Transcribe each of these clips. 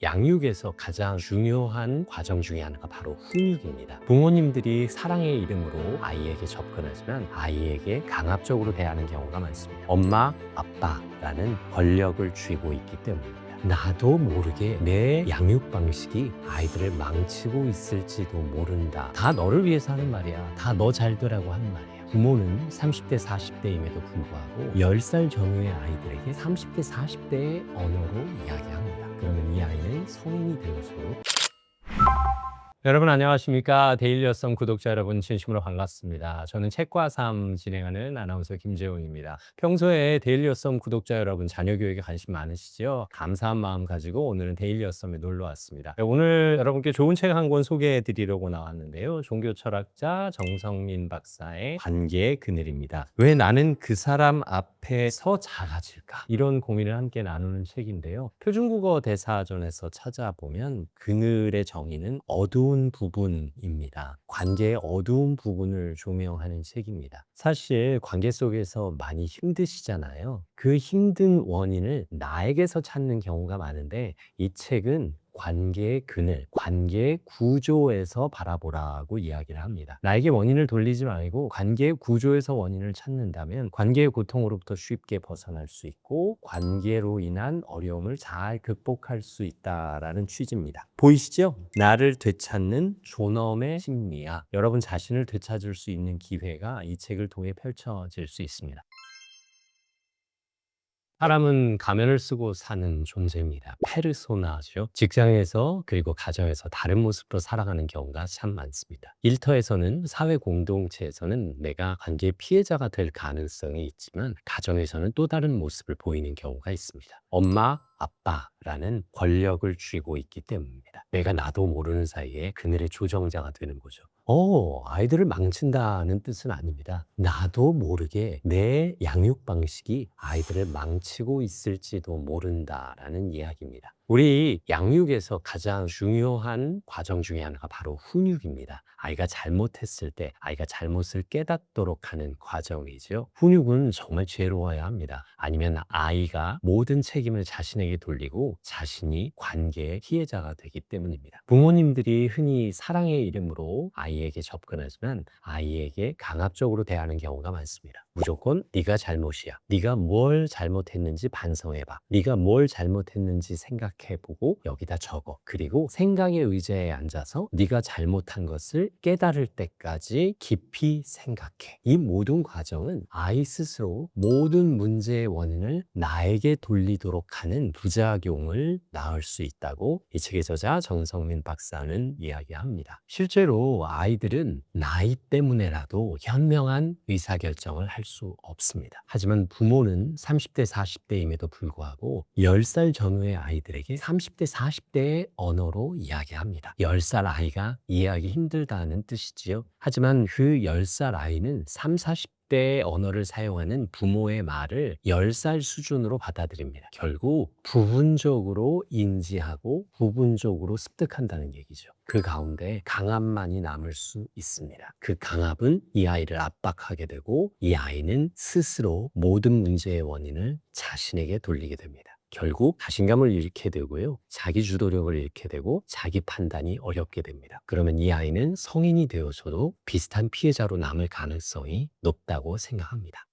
양육에서 가장 중요한 과정 중에 하나가 바로 훈육입니다. 부모님들이 사랑의 이름으로 아이에게 접근하지만 아이에게 강압적으로 대하는 경우가 많습니다. 엄마, 아빠라는 권력을 쥐고 있기 때문입니다. 나도 모르게 내 양육 방식이 아이들을 망치고 있을지도 모른다. 다 너를 위해서 하는 말이야. 다 너 잘 되라고 하는 말이야. 부모는 30대, 40대임에도 불구하고 10살 전후의 아이들에게 30대, 40대의 언어로 이야기합니다. 그러면 이 아이는 성인이 되어서 여러분 안녕하십니까? 데일리 여성 구독자 여러분 진심으로 반갑습니다. 저는 책과 삶 진행하는 아나운서 김재웅입니다. 평소에 데일리 여성 구독자 여러분 자녀 교육에 관심 많으시죠? 감사한 마음 가지고 오늘은 데일리 여성에 놀러 왔습니다. 오늘 여러분께 좋은 책 한 권 소개해 드리려고 나왔는데요. 종교 철학자 정성민 박사의 관계의 그늘입니다. 왜 나는 그 사람 앞에서 작아질까? 이런 고민을 함께 나누는 책인데요. 표준국어 대사전에서 찾아보면 그늘의 정의는 어두운 부분입니다. 관계의 어두운 부분을 조명하는 책입니다. 사실 관계 속에서 많이 힘드시잖아요. 그 힘든 원인을 나에게서 찾는 경우가 많은데 이 책은 관계의 그늘, 관계의 구조에서 바라보라고 이야기를 합니다. 나에게 원인을 돌리지 말고 관계의 구조에서 원인을 찾는다면 관계의 고통으로부터 쉽게 벗어날 수 있고 관계로 인한 어려움을 잘 극복할 수 있다라는 취지입니다. 보이시죠? 나를 되찾는 존엄의 심리학. 여러분 자신을 되찾을 수 있는 기회가 이 책을 통해 펼쳐질 수 있습니다. 사람은 가면을 쓰고 사는 존재입니다. 페르소나죠. 직장에서 그리고 가정에서 다른 모습으로 살아가는 경우가 참 많습니다. 일터에서는 사회 공동체에서는 내가 관계의 피해자가 될 가능성이 있지만 가정에서는 또 다른 모습을 보이는 경우가 있습니다. 엄마, 아빠라는 권력을 쥐고 있기 때문입니다. 내가 나도 모르는 사이에 그늘의 조정자가 되는 거죠. 아이들을 망친다는 뜻은 아닙니다. 나도 모르게 내 양육 방식이 아이들을 망치고 있을지도 모른다라는 이야기입니다. 우리 양육에서 가장 중요한 과정 중에 하나가 바로 훈육입니다. 아이가 잘못했을 때 아이가 잘못을 깨닫도록 하는 과정이죠. 훈육은 정말 지혜로워야 합니다. 아니면 아이가 모든 책임을 자신에게 돌리고 자신이 관계의 피해자가 되기 때문입니다. 부모님들이 흔히 사랑의 이름으로 아이에게 접근하지만 아이에게 강압적으로 대하는 경우가 많습니다. 무조건 네가 잘못이야. 네가 뭘 잘못했는지 반성해봐. 네가 뭘 잘못했는지 생각해보고 여기다 적어. 그리고 생각의 의자에 앉아서 네가 잘못한 것을 깨달을 때까지 깊이 생각해. 이 모든 과정은 아이 스스로 모든 문제의 원인을 나에게 돌리도록 하는 부작용을 낳을 수 있다고 이 책의 저자 정성민 박사는 이야기합니다. 실제로 아이들은 나이 때문에라도 현명한 의사결정을 할 수 없습니다. 하지만 부모는 30대, 40대임에도 불구하고 10살 전후의 아이들에게 30대, 40대의 언어로 이야기합니다. 10살 아이가 이해하기 힘들다는 뜻이지요. 하지만 그 10살 아이는 3, 40대의 언어를 사용하는 부모의 말을 10살 수준으로 받아들입니다. 결국 부분적으로 인지하고 부분적으로 습득한다는 얘기죠. 그 가운데 강압만이 남을 수 있습니다. 그 강압은 이 아이를 압박하게 되고 이 아이는 스스로 모든 문제의 원인을 자신에게 돌리게 됩니다. 결국 자신감을 잃게 되고요. 자기 주도력을 잃게 되고 자기 판단이 어렵게 됩니다. 그러면 이 아이는 성인이 되어서도 비슷한 피해자로 남을 가능성이 높다고 생각합니다.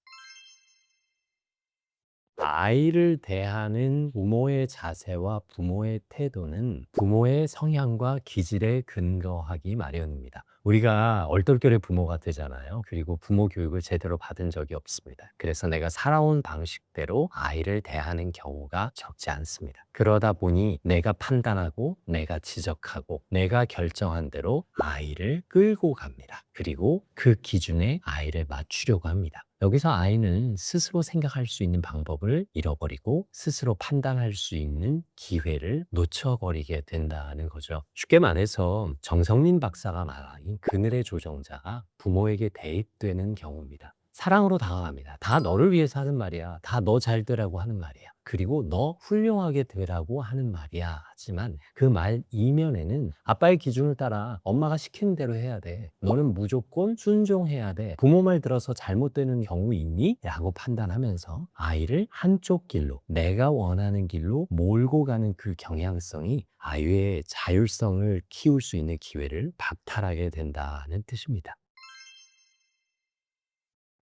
아이를 대하는 부모의 자세와 부모의 태도는 부모의 성향과 기질에 근거하기 마련입니다. 우리가 얼떨결에 부모가 되잖아요. 그리고 부모 교육을 제대로 받은 적이 없습니다. 그래서 내가 살아온 방식대로 아이를 대하는 경우가 적지 않습니다. 그러다 보니 내가 판단하고 내가 지적하고 내가 결정한 대로 아이를 끌고 갑니다. 그리고 그 기준에 아이를 맞추려고 합니다. 여기서 아이는 스스로 생각할 수 있는 방법을 잃어버리고 스스로 판단할 수 있는 기회를 놓쳐버리게 된다는 거죠. 쉽게 말해서 정성민 박사가 말한 그늘의 조정자가 부모에게 대입되는 경우입니다. 사랑으로 다가갑니다. 다 너를 위해서 하는 말이야. 다 너 잘 되라고 하는 말이야. 그리고 너 훌륭하게 되라고 하는 말이야. 하지만 그 말 이면에는 아빠의 기준을 따라 엄마가 시키는 대로 해야 돼. 너는 무조건 순종해야 돼. 부모 말 들어서 잘못되는 경우 있니? 라고 판단하면서 아이를 한쪽 길로, 내가 원하는 길로 몰고 가는 그 경향성이 아이의 자율성을 키울 수 있는 기회를 박탈하게 된다는 뜻입니다.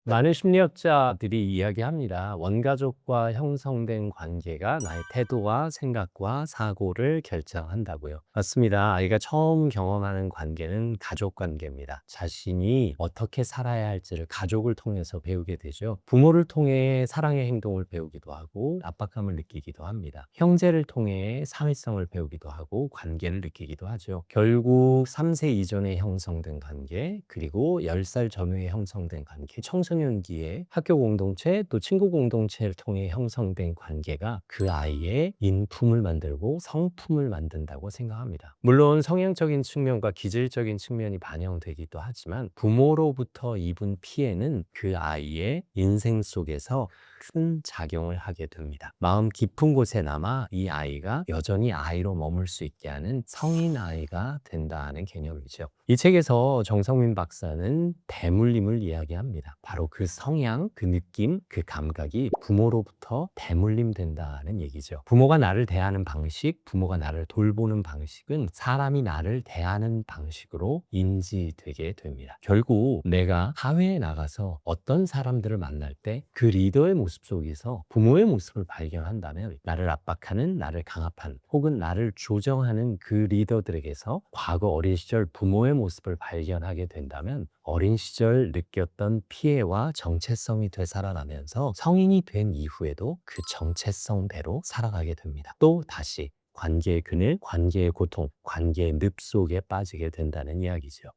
많은 심리학자들이 이야기합니다. 원가족과 형성된 관계가 나의 태도와 생각과 사고를 결정한다고요. 맞습니다. 아이가 처음 경험하는 관계는 가족 관계입니다. 자신이 어떻게 살아야 할지를 가족을 통해서 배우게 되죠. 부모를 통해 사랑의 행동을 배우기도 하고 압박감을 느끼기도 합니다. 형제를 통해 사회성을 배우기도 하고 관계를 느끼기도 하죠. 결국 3세 이전에 형성된 관계, 그리고 10살 전후에 형성된 관계, 청소년기에 학교 공동체 또 친구 공동체를 통해 형성된 관계가 그 아이의 인품을 만들고 성품을 만든다고 생각합니다. 물론 성향적인 측면과 기질적인 측면이 반영되기도 하지만 부모로부터 입은 피해는 그 아이의 인생 속에서 큰 작용을 하게 됩니다. 마음 깊은 곳에 남아 이 아이가 여전히 아이로 머물 수 있게 하는 성인 아이가 된다는 개념이죠. 이 책에서 정성민 박사는 대물림을 이야기합니다. 바로 그 성향, 그 느낌, 그 감각이 부모로부터 대물림 된다는 얘기죠. 부모가 나를 대하는 방식, 부모가 나를 돌보는 방식은 사람이 나를 대하는 방식으로 인지되게 됩니다. 결국 내가 사회에 나가서 어떤 사람들을 만날 때 그 리더의 모습 속에서 부모의 모습을 발견한다면 나를 압박하는, 나를 강압한 혹은 나를 조정하는 그 리더들에게서 과거 어린 시절 부모의 모습을 발견하게 된다면 어린 시절 느꼈던 피해와 정체성이 되살아나면서 성인이 된 이후에도 그 정체성대로 살아가게 됩니다. 또 다시 관계의 그늘, 관계의 고통, 관계의 늪 속에 빠지게 된다는 이야기죠.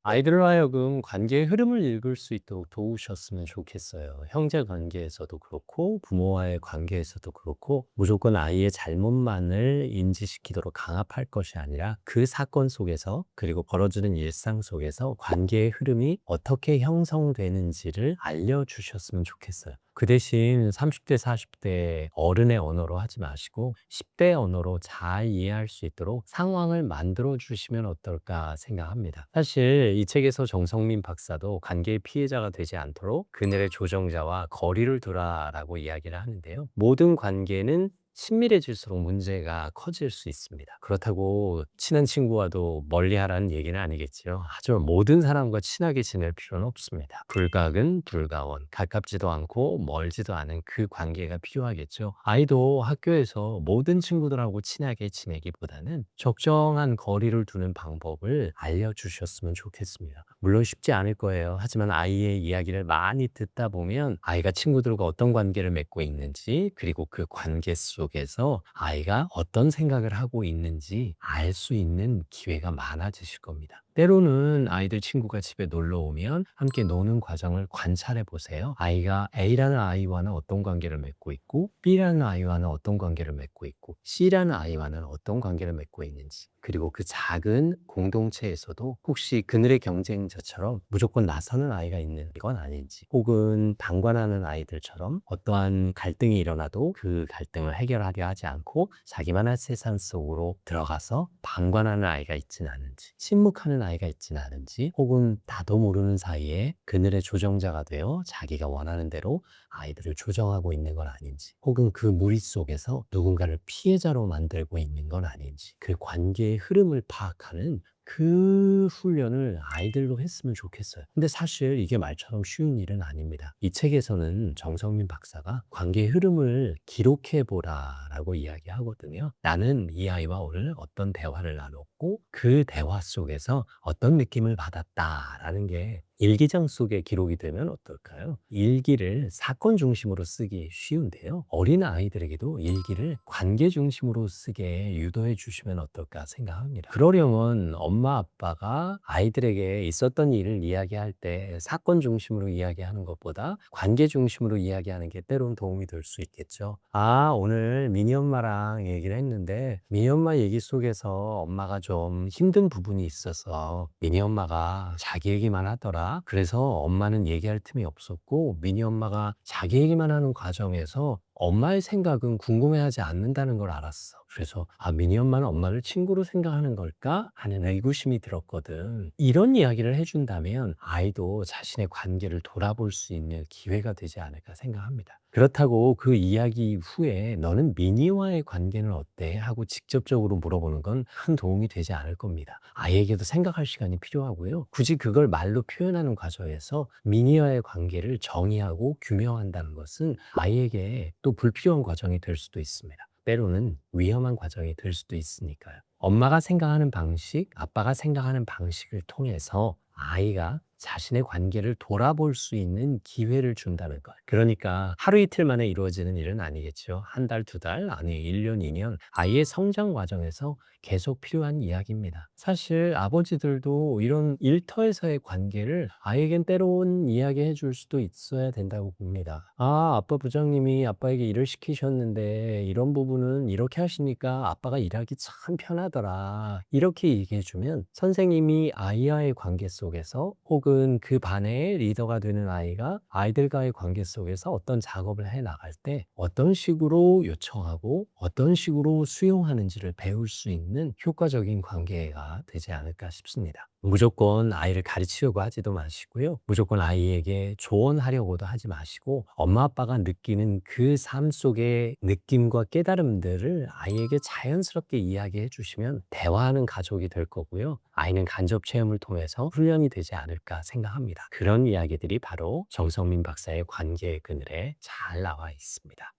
아이들로 하여금 관계의 흐름을 읽을 수 있도록 도우셨으면 좋겠어요. 형제 관계에서도 그렇고 부모와의 관계에서도 그렇고 무조건 아이의 잘못만을 인지시키도록 강압할 것이 아니라 그 사건 속에서 그리고 벌어지는 일상 속에서 관계의 흐름이 어떻게 형성되는지를 알려주셨으면 좋겠어요. 그 대신 30대, 40대 어른의 언어로 하지 마시고 10대 언어로 잘 이해할 수 있도록 상황을 만들어 주시면 어떨까 생각합니다. 사실 이 책에서 정성민 박사도 관계의 피해자가 되지 않도록 그늘의 조정자와 거리를 두라라고 이야기를 하는데요. 모든 관계는 친밀해질수록 문제가 커질 수 있습니다. 그렇다고 친한 친구와도 멀리하라는 얘기는 아니겠지요. 하지만 모든 사람과 친하게 지낼 필요는 없습니다. 불가근 불가원, 가깝지도 않고 멀지도 않은 그 관계가 필요하겠죠. 아이도 학교에서 모든 친구들하고 친하게 지내기보다는 적정한 거리를 두는 방법을 알려주셨으면 좋겠습니다. 물론 쉽지 않을 거예요. 하지만 아이의 이야기를 많이 듣다 보면 아이가 친구들과 어떤 관계를 맺고 있는지, 그리고 그 관계 속에서 아이가 어떤 생각을 하고 있는지 알 수 있는 기회가 많아지실 겁니다. 때로는 아이들 친구가 집에 놀러 오면 함께 노는 과정을 관찰해 보세요. 아이가 A라는 아이와는 어떤 관계를 맺고 있고, B라는 아이와는 어떤 관계를 맺고 있고, C라는 아이와는 어떤 관계를 맺고 있는지, 그리고 그 작은 공동체에서도 혹시 그늘의 경쟁자처럼 무조건 나서는 아이가 있는 건 아닌지, 혹은 방관하는 아이들처럼 어떠한 갈등이 일어나도 그 갈등을 해결하려 하지 않고 자기만의 세상 속으로 들어가서 방관하는 아이가 있지는 않은지, 침묵하는 아이가 있지는 않은지, 혹은 나도 모르는 사이에 그늘의 조정자가 되어 자기가 원하는 대로 아이들을 조정하고 있는 건 아닌지, 혹은 그 무리 속에서 누군가를 피해자로 만들고 있는 건 아닌지, 그 관계의 흐름을 파악하는 그 훈련을 아이들로 했으면 좋겠어요. 근데 사실 이게 말처럼 쉬운 일은 아닙니다. 이 책에서는 정성민 박사가 관계의 흐름을 기록해 보라라고 이야기하거든요. 나는 이 아이와 오늘 어떤 대화를 나눴고 그 대화 속에서 어떤 느낌을 받았다라는 게 일기장 속에 기록이 되면 어떨까요? 일기를 사건 중심으로 쓰기 쉬운데요. 어린 아이들에게도 일기를 관계 중심으로 쓰게 유도해 주시면 어떨까 생각합니다. 그러려면 엄마 아빠가 아이들에게 있었던 일을 이야기할 때 사건 중심으로 이야기하는 것보다 관계 중심으로 이야기하는 게 때론 도움이 될 수 있겠죠. 아, 오늘 미니 엄마랑 얘기를 했는데 미니 엄마 얘기 속에서 엄마가 좀 힘든 부분이 있어서 미니 엄마가 자기 얘기만 하더라. 거야. 그래서 엄마는 얘기할 틈이 없었고 미니 엄마가 자기 얘기만 하는 과정에서 엄마의 생각은 궁금해하지 않는다는 걸 알았어. 그래서 미니 엄마는 엄마를 친구로 생각하는 걸까? 하는 의구심이 들었거든. 이런 이야기를 해준다면 아이도 자신의 관계를 돌아볼 수 있는 기회가 되지 않을까 생각합니다. 그렇다고 그 이야기 후에 너는 미니와의 관계는 어때? 하고 직접적으로 물어보는 건 큰 도움이 되지 않을 겁니다. 아이에게도 생각할 시간이 필요하고요. 굳이 그걸 말로 표현하는 과정에서 미니와의 관계를 정의하고 규명한다는 것은 아이에게 또 불필요한 과정이 될 수도 있습니다. 때로는 위험한 과정이 될 수도 있으니까요. 엄마가 생각하는 방식, 아빠가 생각하는 방식을 통해서 아이가 자신의 관계를 돌아볼 수 있는 기회를 준다는 것. 그러니까 하루 이틀 만에 이루어지는 일은 아니겠죠. 한 달, 두 달, 아니 1년, 2년 아이의 성장 과정에서 계속 필요한 이야기입니다. 사실 아버지들도 이런 일터에서의 관계를 아이에겐 때로는 이야기해 줄 수도 있어야 된다고 봅니다. 아빠 부장님이 아빠에게 일을 시키셨는데 이런 부분은 이렇게 하시니까 아빠가 일하기 참 편하더라. 이렇게 얘기해 주면 선생님이 아이와의 관계 속에서 혹은 그 반의 리더가 되는 아이가 아이들과의 관계 속에서 어떤 작업을 해 나갈 때 어떤 식으로 요청하고 어떤 식으로 수용하는지를 배울 수 있는 효과적인 관계가 되지 않을까 싶습니다. 무조건 아이를 가르치려고 하지도 마시고요. 무조건 아이에게 조언하려고도 하지 마시고 엄마 아빠가 느끼는 그 삶 속의 느낌과 깨달음들을 아이에게 자연스럽게 이야기해 주시면 대화하는 가족이 될 거고요. 아이는 간접 체험을 통해서 훈련이 되지 않을까 생각합니다. 그런 이야기들이 바로 정성민 박사의 관계의 그늘에 잘 나와 있습니다.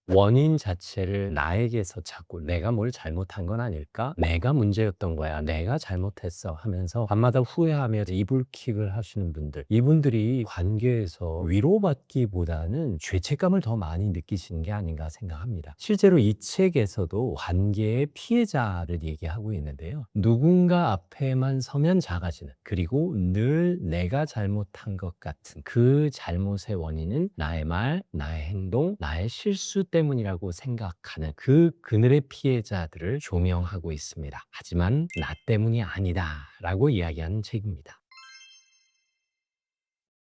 원인 자체를 나에게서 찾고 내가 뭘 잘못한 건 아닐까? 내가 문제였던 거야. 내가 잘못했어 하면서 밤마다 후회하며 이불킥을 하시는 분들. 이분들이 관계에서 위로받기보다는 죄책감을 더 많이 느끼시는 게 아닌가 생각합니다. 실제로 이 책에서도 관계의 피해자를 얘기하고 있는데요. 누군가 앞에만 서면 작아지는, 그리고 늘 내가 잘못한 것 같은 그 잘못의 원인은 나의 말, 나의 행동, 나의 실수 때문이라고 생각하는 그 그늘의 피해자들을 조명하고 있습니다. 하지만 나 때문이 아니다 라고 이야기하는 책입니다.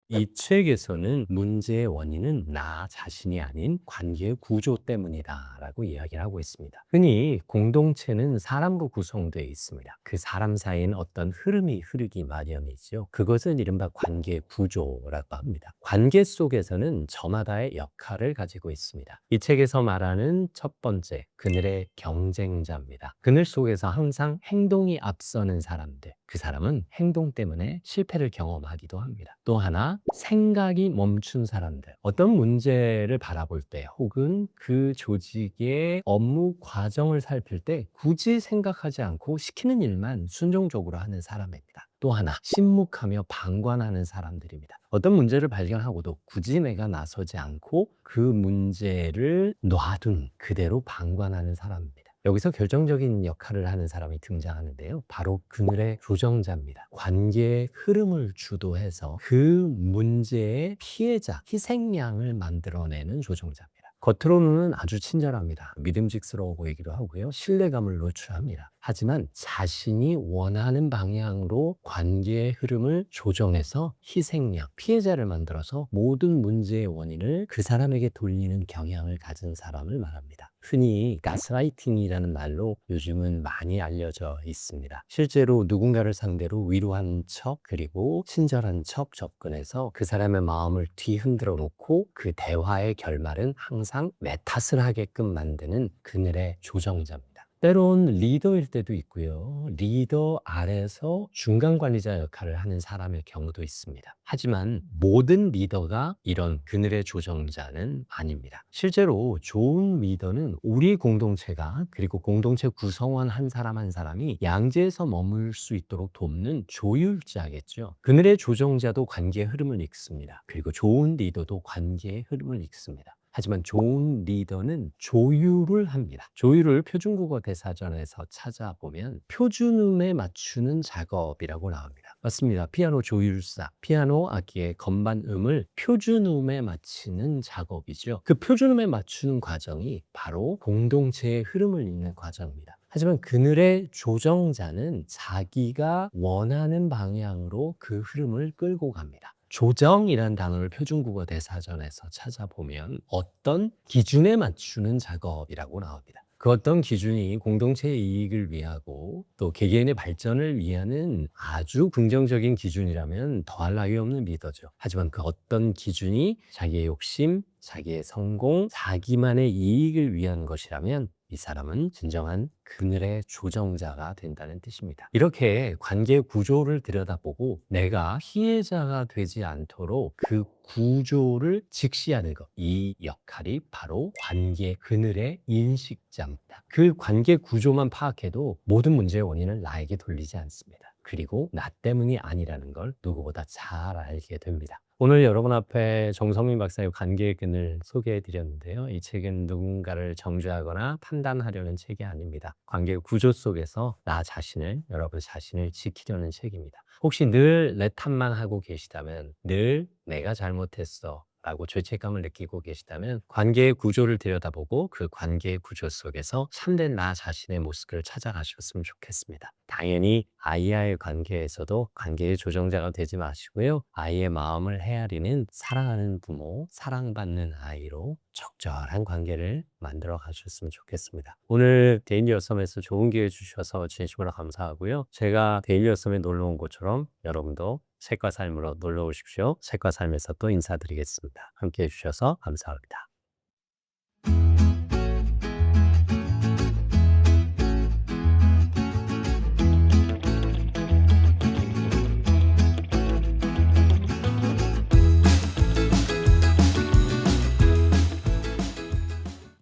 이 책에서는 문제의 원인은 나 자신이 아닌 관계의 구조 때문이다 라고 이야기를 하고 있습니다. 흔히 공동체는 사람으로 구성되어 있습니다. 그 사람 사이엔 어떤 흐름이 흐르기 마련이죠. 그것은 이른바 관계 구조라고 합니다. 관계 속에서는 저마다의 역할을 가지고 있습니다. 이 책에서 말하는 첫 번째, 그늘의 경쟁자입니다. 그늘 속에서 항상 행동이 앞서는 사람들, 그 사람은 행동 때문에 실패를 경험하기도 합니다. 또 하나, 생각이 멈춘 사람들. 어떤 문제를 바라볼 때 혹은 그 조직의 업무 과정을 살필 때 굳이 생각하지 않고 시키는 일만 순종적으로 하는 사람입니다. 또 하나, 침묵하며 방관하는 사람들입니다. 어떤 문제를 발견하고도 굳이 내가 나서지 않고 그 문제를 놔둔 그대로 방관하는 사람입니다. 여기서 결정적인 역할을 하는 사람이 등장하는데요. 바로 그늘의 조정자입니다. 관계의 흐름을 주도해서 그 문제의 피해자, 희생양을 만들어내는 조정자입니다. 겉으로는 아주 친절합니다. 믿음직스러워 보이기도 하고요. 신뢰감을 노출합니다. 하지만 자신이 원하는 방향으로 관계의 흐름을 조정해서 희생양, 피해자를 만들어서 모든 문제의 원인을 그 사람에게 돌리는 경향을 가진 사람을 말합니다. 흔히 가스라이팅이라는 말로 요즘은 많이 알려져 있습니다. 실제로 누군가를 상대로 위로한 척 그리고 친절한 척 접근해서 그 사람의 마음을 뒤흔들어 놓고 그 대화의 결말은 항상 내 탓을 하게끔 만드는 그늘의 조정자입니다. 때론 리더일 때도 있고요. 리더 아래서 중간 관리자 역할을 하는 사람의 경우도 있습니다. 하지만 모든 리더가 이런 그늘의 조정자는 아닙니다. 실제로 좋은 리더는 우리 공동체가 그리고 공동체 구성원 한 사람 한 사람이 양지에서 머물 수 있도록 돕는 조율자겠죠. 그늘의 조정자도 관계의 흐름을 읽습니다. 그리고 좋은 리더도 관계의 흐름을 읽습니다. 하지만 좋은 리더는 조율을 합니다. 조율을 표준국어 대사전에서 찾아보면 표준음에 맞추는 작업이라고 나옵니다. 맞습니다. 피아노 조율사, 피아노 악기의 건반음을 표준음에 맞추는 작업이죠. 그 표준음에 맞추는 과정이 바로 공동체의 흐름을 읽는 과정입니다. 하지만 그늘의 조정자는 자기가 원하는 방향으로 그 흐름을 끌고 갑니다. 조정이란 단어를 표준국어 대사전에서 찾아보면 어떤 기준에 맞추는 작업이라고 나옵니다. 그 어떤 기준이 공동체의 이익을 위하고 또 개개인의 발전을 위하는 아주 긍정적인 기준이라면 더할 나위 없는 리더죠. 하지만 그 어떤 기준이 자기의 욕심, 자기의 성공, 자기만의 이익을 위한 것이라면 이 사람은 진정한 그늘의 조정자가 된다는 뜻입니다. 이렇게 관계 구조를 들여다보고 내가 피해자가 되지 않도록 그 구조를 직시하는 것, 이 역할이 바로 관계 그늘의 인식자입니다. 그 관계 구조만 파악해도 모든 문제의 원인을 나에게 돌리지 않습니다. 그리고 나 때문이 아니라는 걸 누구보다 잘 알게 됩니다. 오늘 여러분 앞에 정성민 박사의 관계의 끈을 소개해 드렸는데요. 이 책은 누군가를 정죄하거나 판단하려는 책이 아닙니다. 관계 구조 속에서 나 자신을, 여러분 자신을 지키려는 책입니다. 혹시 늘 내 탓만 하고 계시다면, 늘 내가 잘못했어 라고 죄책감을 느끼고 계시다면 관계의 구조를 들여다보고 그 관계의 구조 속에서 참된 나 자신의 모습을 찾아가셨으면 좋겠습니다. 당연히 아이와의 관계에서도 관계의 조정자가 되지 마시고요. 아이의 마음을 헤아리는 사랑하는 부모, 사랑받는 아이로 적절한 관계를 만들어 가셨으면 좋겠습니다. 오늘 데일리 어썸에서 좋은 기회 주셔서 진심으로 감사하고요. 제가 데일리 어썸에 놀러 온 것처럼 여러분도 책과 삶으로 놀러 오십시오. 책과 삶에서 또 인사드리겠습니다. 함께 해주셔서 감사합니다.